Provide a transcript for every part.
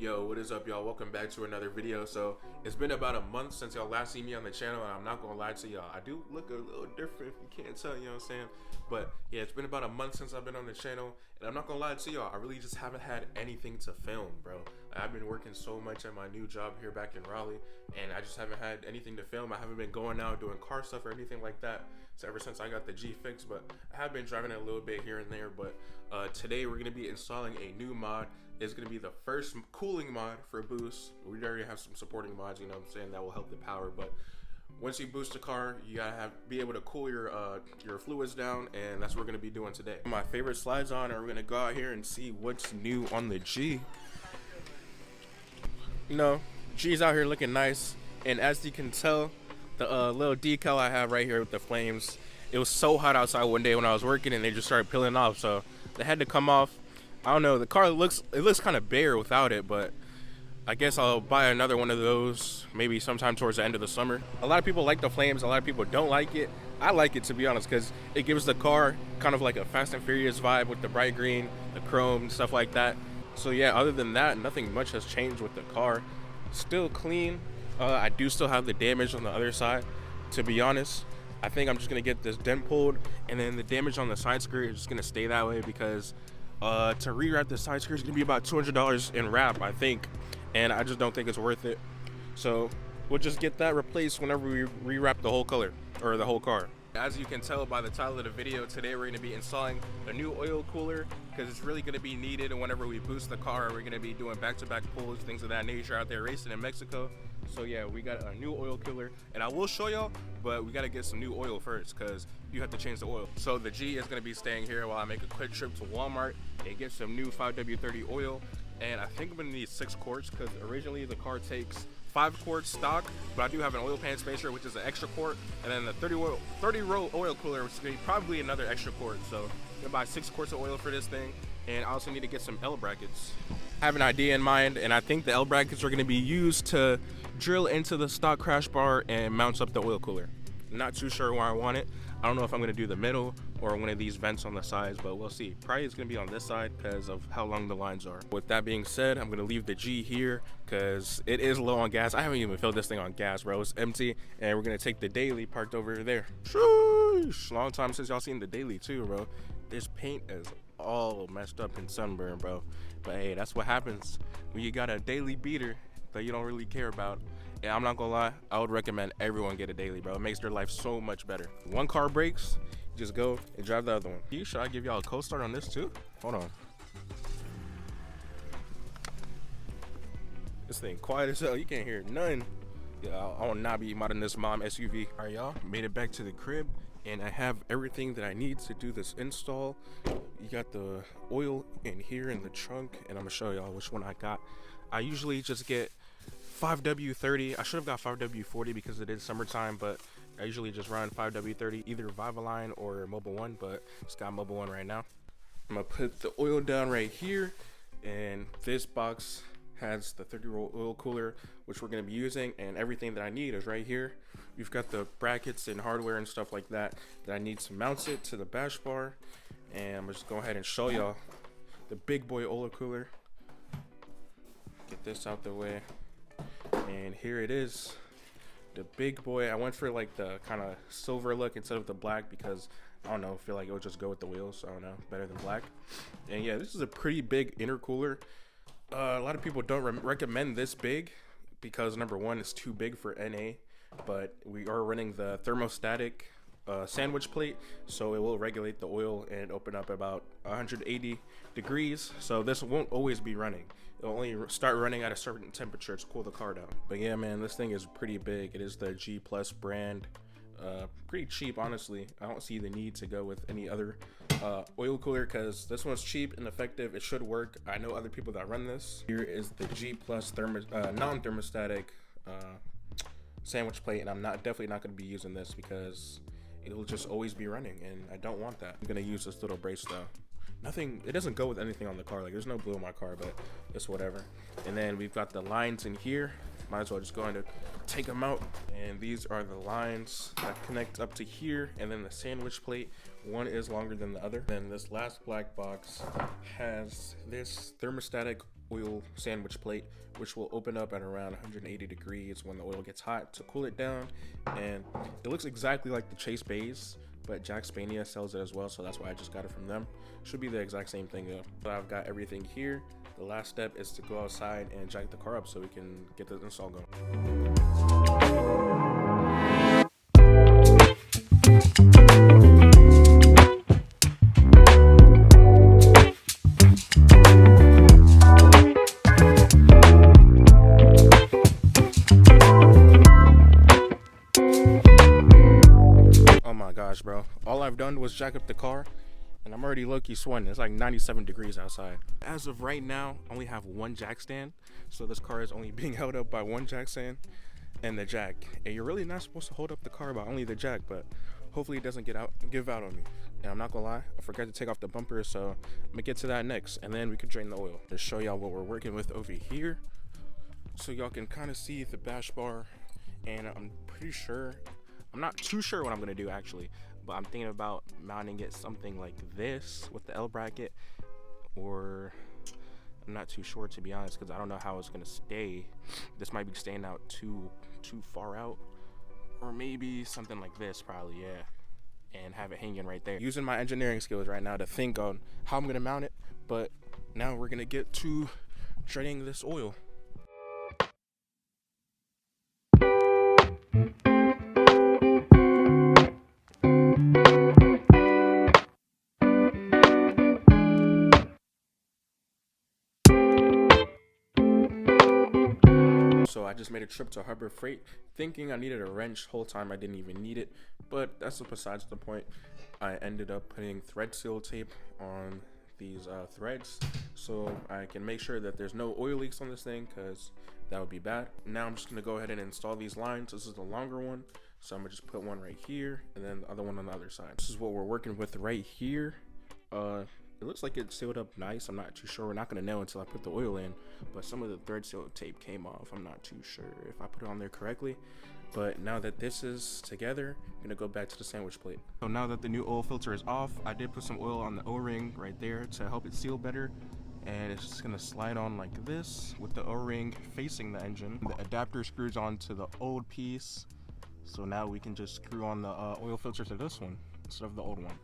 Yo, what is up, y'all? Welcome back to another video. So it's been about a month since y'all last seen me on the channel, and I'm not gonna lie to y'all, I do look a little different if you can't tell, you know what I'm saying? But yeah, it's been about a month since I've been on the channel, and I'm not gonna lie to y'all, I really just haven't had anything to film, bro. I've been working so much at my new job here back in Raleigh, and I just haven't had anything to film. I haven't been going out doing car stuff or anything like that. So ever since I got the G fixed, but I have been driving it a little bit here and there. But today we're gonna be installing a new mod. It's gonna be the first cooling mod for boost. We already have some supporting mods, you know what I'm saying, that will help the power. But once you boost the car, you gotta be able to cool your fluids down, and that's what we're gonna be doing today. My favorite slides on, and we're gonna go out here and see what's new on the G. You know, G's out here looking nice, and as you can tell, the little decal I have right here with the flames, it was so hot outside one day when I was working, and they just started peeling off, so they had to come off. I don't know, the car looks kind of bare without it, but I guess I'll buy another one of those maybe sometime towards the end of the summer. A lot of people like the flames, a lot of people don't like it. I like it, to be honest, because it gives the car kind of like a Fast and Furious vibe with the bright green, the chrome, stuff like that. So yeah, other than that, nothing much has changed with the car. Still clean. I do still have the damage on the other side, to be honest. I think I'm just gonna get this dent pulled, and then the damage on the side skirt is just gonna stay that way, because to rewrap the side skirt is gonna be about $200 in wrap, I think, and I just don't think it's worth it. So we'll just get that replaced whenever we rewrap the whole color, or the whole car. As you can tell by the title of the video, today we're going to be installing a new oil cooler, because it's really going to be needed whenever we boost the car. We're going to be doing back-to-back pulls, things of that nature out there racing in Mexico. So yeah, we got a new oil cooler, and I will show y'all, but we got to get some new oil first, because you have to change the oil. So the G is going to be staying here while I make a quick trip to Walmart and get some new 5W30 oil. And I think I'm going to need 6 quarts, because originally the car takes 5 quarts stock, but I do have an oil pan spacer, which is an extra quart, and then the 30 row oil cooler, which is going to be probably another extra quart. So I'm going to buy 6 quarts of oil for this thing, and I also need to get some L brackets. I have an idea in mind, and I think the L brackets are going to be used to drill into the stock crash bar and mounts up the oil cooler. Not too sure where I want it. I don't know if I'm going to do the middle or one of these vents on the sides, but we'll see. Probably it's going to be on this side because of how long the lines are. With that being said, I'm going to leave the G here because it is low on gas. I haven't even filled this thing on gas, bro. It's empty, and we're going to take the daily parked over there. Sheesh. Long time since y'all seen the daily too, bro. This paint is all messed up and sunburned, bro. But hey, that's what happens when you got a daily beater that you don't really care about. Yeah, I'm not gonna lie, I would recommend everyone get a daily, bro. It makes their life so much better. One car breaks, you just go and drive the other one. Should I give y'all a co-start on this too? Hold on. This thing quiet as hell, you can't hear none. Yeah, I will not be modding this mom SUV. All right, y'all, made it back to the crib, and I have everything that I need to do this install. You got the oil in here in the trunk, and I'm gonna show y'all which one I got. I usually just get 5W30. I should have got 5W40 because it is summertime, but I usually just run 5W30, either Vivaline or Mobile One, but it's got Mobile One right now. I'm gonna put the oil down right here, and this box has the 30-row oil cooler, which we're gonna be using, and everything that I need is right here. We've got the brackets and hardware and stuff like that I need to mount it to the bash bar, and I'm just go ahead and show y'all the big boy oil cooler. Get this out the way. And here it is, the big boy. I went for like the kind of silver look instead of the black because I don't know, I feel like it would just go with the wheels, so I don't know, better than black. And yeah, this is a pretty big intercooler. A lot of people don't recommend this big because number one, it's too big for NA, but we are running the thermostatic sandwich plate, so it will regulate the oil and open up about 180 degrees, so this won't always be running. It'll only start running at a certain temperature to cool the car down. But yeah, man, this thing is pretty big. It is the G Plus brand. Pretty cheap, honestly. I don't see the need to go with any other oil cooler because this one's cheap and effective. It should work. I know other people that run this. Here is the G Plus non-thermostatic sandwich plate, and I'm definitely not going to be using this because it'll just always be running, and I don't want that. I'm going to use this little brace though. It doesn't go with anything on the car. Like, there's no glue in my car, but it's whatever. And then we've got the lines in here. Might as well just go ahead and take them out. And these are the lines that connect up to here, and then the sandwich plate. One is longer than the other. Then this last black box has this thermostatic oil sandwich plate, which will open up at around 180 degrees when the oil gets hot to cool it down. And it looks exactly like the Chase base, but Jack Spania sells it as well, so that's why I just got it from them. Should be the exact same thing though. But I've got everything here. The last step is to go outside and jack the car up so we can get the install going. Oh my gosh, bro. All I've done was jack up the car and I'm already low-key sweating. It's like 97 degrees outside. As of right now, I only have one jack stand. So this car is only being held up by one jack stand and the jack. And you're really not supposed to hold up the car by only the jack, but hopefully it doesn't give out on me. And I'm not gonna lie, I forgot to take off the bumper, so I'm gonna get to that next, and then we can drain the oil. To show y'all what we're working with over here, so y'all can kind of see the bash bar. And I'm not too sure what I'm gonna do actually, but I'm thinking about mounting it something like this with the L bracket, or I'm not too sure to be honest, because I don't know how it's gonna stay. This might be staying out too far out, or maybe something like this probably, yeah, and have it hanging right there. Using my engineering skills right now to think on how I'm gonna mount it, but now we're gonna get to draining this oil. So I just made a trip to Harbor Freight thinking I needed a wrench. Whole time I didn't even need it, but that's besides the point. I ended up putting thread seal tape on these threads so I can make sure that there's no oil leaks on this thing, because that would be bad. Now I'm just gonna go ahead and install these lines. This is the longer one, so I'm gonna just put one right here and then the other one on the other side. This is what we're working with right here. It looks like it's sealed up nice. I'm not too sure. We're not gonna know until I put the oil in, but some of the thread seal tape came off. I'm not too sure if I put it on there correctly, but now that this is together, I'm gonna go back to the sandwich plate. So now that the new oil filter is off, I did put some oil on the O-ring right there to help it seal better, and it's just gonna slide on like this with the O-ring facing the engine. The adapter screws onto the old piece, so now we can just screw on the oil filter to this one instead of the old one.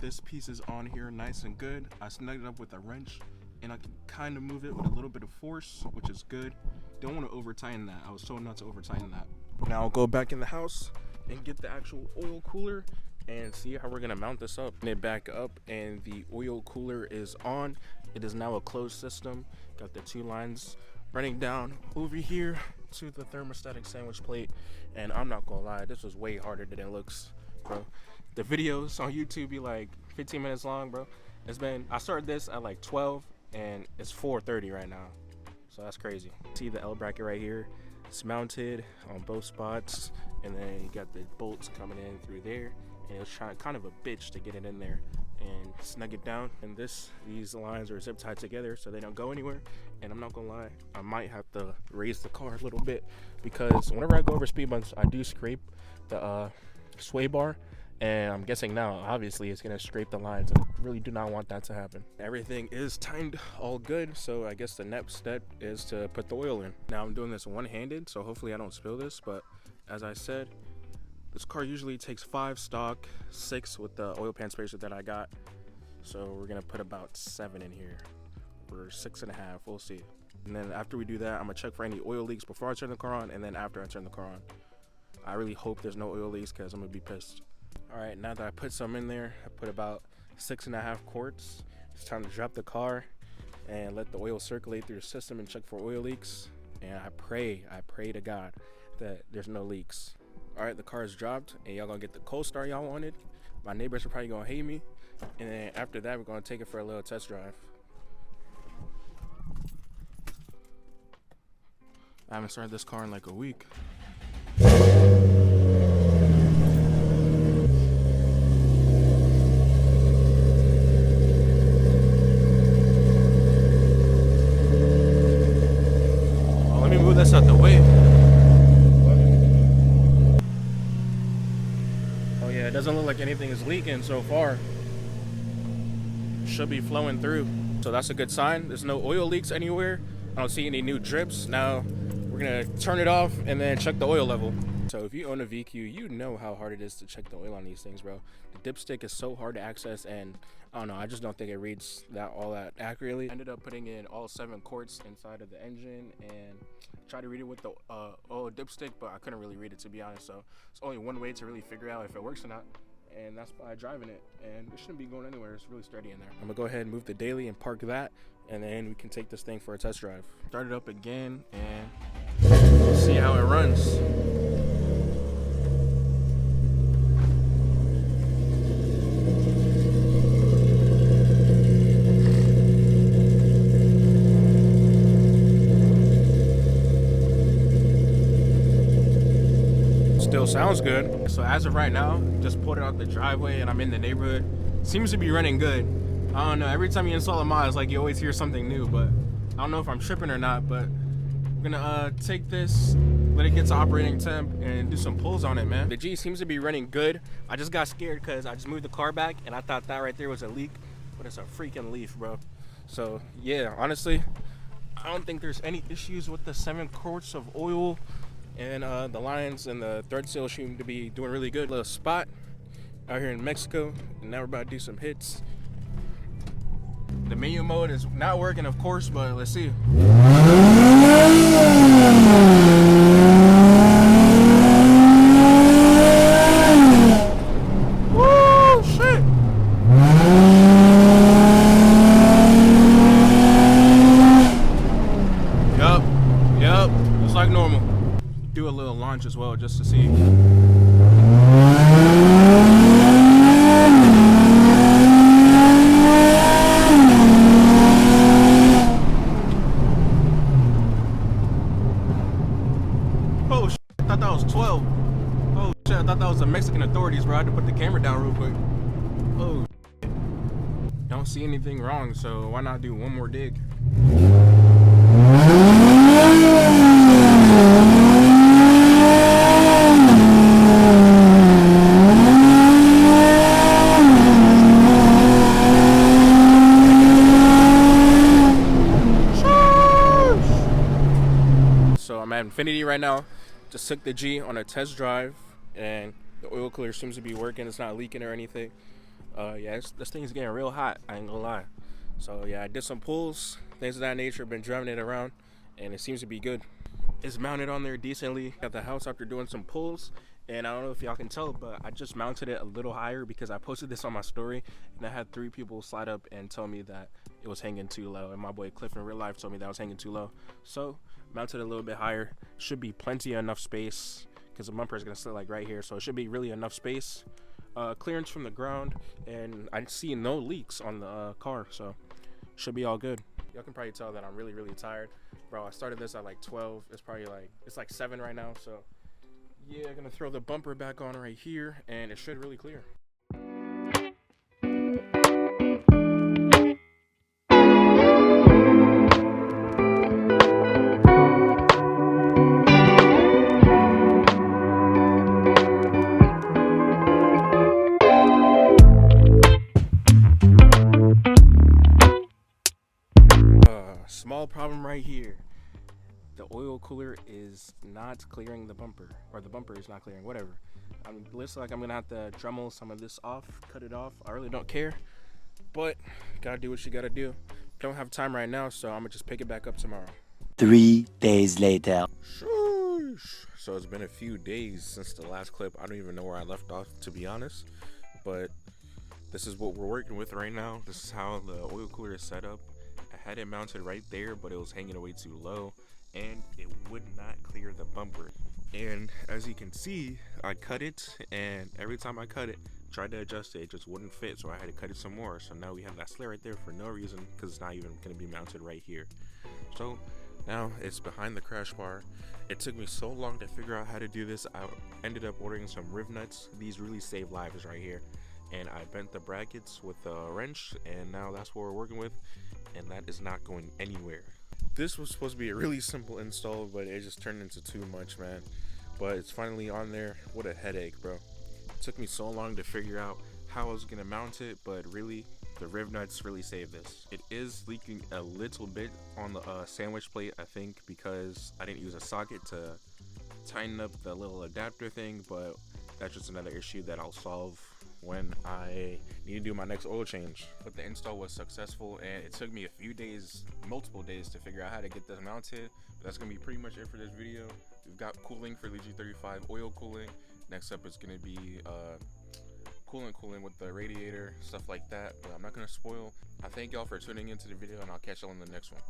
This piece is on here nice and good. I snugged it up with a wrench, and I can kind of move it with a little bit of force, which is good. Don't want to over tighten that. I was told not to over tighten that. Now I'll go back in the house and get the actual oil cooler and see how we're gonna mount this up. And it back up, and the oil cooler is on. It is now a closed system. Got the two lines running down over here to the thermostatic sandwich plate, and I'm not gonna lie, this was way harder than it looks, bro. The videos on YouTube be like 15 minutes long, bro. I started this at like 12 and it's 4:30 right now. So that's crazy. See the L bracket right here? It's mounted on both spots, and then you got the bolts coming in through there, and it was kind of a bitch to get it in there and snug it down. And these lines are zip tied together so they don't go anywhere. And I'm not gonna lie, I might have to raise the car a little bit, because whenever I go over speed bumps, I do scrape the sway bar. And I'm guessing now, obviously, it's gonna scrape the lines, and I really do not want that to happen. Everything is timed all good, so I guess the next step is to put the oil in. Now I'm doing this one-handed, so hopefully I don't spill this, but as I said, this car usually takes 5 stock, 6 with the oil pan spacer that I got. So we're gonna put about 7 in here, or 6.5, we'll see. And then after we do that, I'm gonna check for any oil leaks before I turn the car on, and then after I turn the car on. I really hope there's no oil leaks, because I'm gonna be pissed. All right, now that I put some in there, I put about 6.5 quarts. It's time to drop the car and let the oil circulate through the system and check for oil leaks. And I pray to God that there's no leaks. All right, the car is dropped, and y'all gonna get the cold start y'all wanted. My neighbors are probably gonna hate me. And then after that, we're gonna take it for a little test drive. I haven't started this car in like a week. That's out the way. Oh yeah, it doesn't look like anything is leaking so far. Should be flowing through. So that's a good sign. There's no oil leaks anywhere. I don't see any new drips. Now we're gonna turn it off and then check the oil level. So if you own a VQ, you know how hard it is to check the oil on these things, bro. The dipstick is so hard to access, and I don't know, I just don't think it reads all that accurately. I ended up putting in all 7 quarts inside of the engine and tried to read it with the oil dipstick, but I couldn't really read it, to be honest. So it's only one way to really figure out if it works or not, and that's by driving it, and it shouldn't be going anywhere. It's really sturdy in there. I'm gonna go ahead and move the daily and park that, and then we can take this thing for a test drive. Start it up again and see how it runs. Still sounds good. So as of right now, just pulled it out the driveway and I'm in the neighborhood. Seems to be running good. I don't know, every time you install a mod, it's like you always hear something new, but I don't know if I'm tripping or not. But we're gonna take this, let it get to operating temp, and do some pulls on it, man. The G seems to be running good. I just got scared because I just moved the car back and I thought that right there was a leak, but it's a freaking leaf, bro. So yeah, honestly, I don't think there's any issues with the 7 quarts of oil, and the lines and the thread seal seem to be doing really good. Little spot out here in Mexico, and now we're about to do some hits. The menu mode is not working, of course, but let's see. Woo, shit! Yup, just like normal. Do a little launch as well, just to see. Oh shit, I thought that was 12. Oh shit, I thought that was the Mexican authorities, bro. I had to put the camera down real quick. Oh shit. Don't see anything wrong, so why not do one more dig? So I'm at Infinity right now. Just took the G on a test drive, and the oil cooler seems to be working. It's not leaking or anything. Yeah, this thing is getting real hot, I ain't gonna lie. So yeah, I did some pulls, things of that nature. Been driving it around, and it seems to be good. It's mounted on there decently at the house after doing some pulls. And I don't know if y'all can tell, but I just mounted it a little higher because I posted this on my story, and I had 3 people slide up and tell me that it was hanging too low. And my boy Cliff in real life told me that I was hanging too low. So mounted a little bit higher. Should be plenty enough space because the bumper is gonna sit like right here. So it should be really enough space. Clearance from the ground, and I see no leaks on the car, so should be all good. Y'all can probably tell that I'm really tired, bro. I started this at like 12. It's like 7 right now. So yeah, gonna throw the bumper back on right here, and it should really clear. Small problem right here. The oil cooler is not clearing the bumper, or the bumper is not clearing, whatever. It looks like I'm gonna have to Dremel some of this off, cut it off. I really don't care, but gotta do what you gotta do. Don't have time right now, so I'm gonna just pick it back up tomorrow. 3 days later. Sheesh. So it's been a few days since the last clip. I don't even know where I left off, to be honest, but this is what we're working with right now. This is how the oil cooler is set up. I had it mounted right there, but it was hanging way too low, and it would not clear the bumper. And as you can see, I cut it, and every time I cut it, tried to adjust it, it just wouldn't fit, so I had to cut it some more. So now we have that slit right there for no reason, because it's not even going to be mounted right here. So now it's behind the crash bar. It took me so long to figure out how to do this. I ended up ordering some riv nuts. These really save lives right here. And I bent the brackets with a wrench, and now that's what we're working with, and that is not going anywhere. This was supposed to be a really simple install, but it just turned into too much, man. But it's finally on there. What a headache, bro. It took me so long to figure out how I was gonna mount it, but really The riv nuts really save this. It is leaking a little bit on the sandwich plate, I think, because I didn't use a socket to tighten up the little adapter thing, but that's just another issue that I'll solve when I need to do my next oil change. But the install was successful, and it took me a few days, multiple days, to figure out how to get this mounted. But that's gonna be pretty much it for this video. We've got cooling for the G35, oil cooling. Next up is gonna be cooling with the radiator, stuff like that, but I'm not gonna spoil. I thank y'all for tuning into the video, and I'll catch y'all in the next one.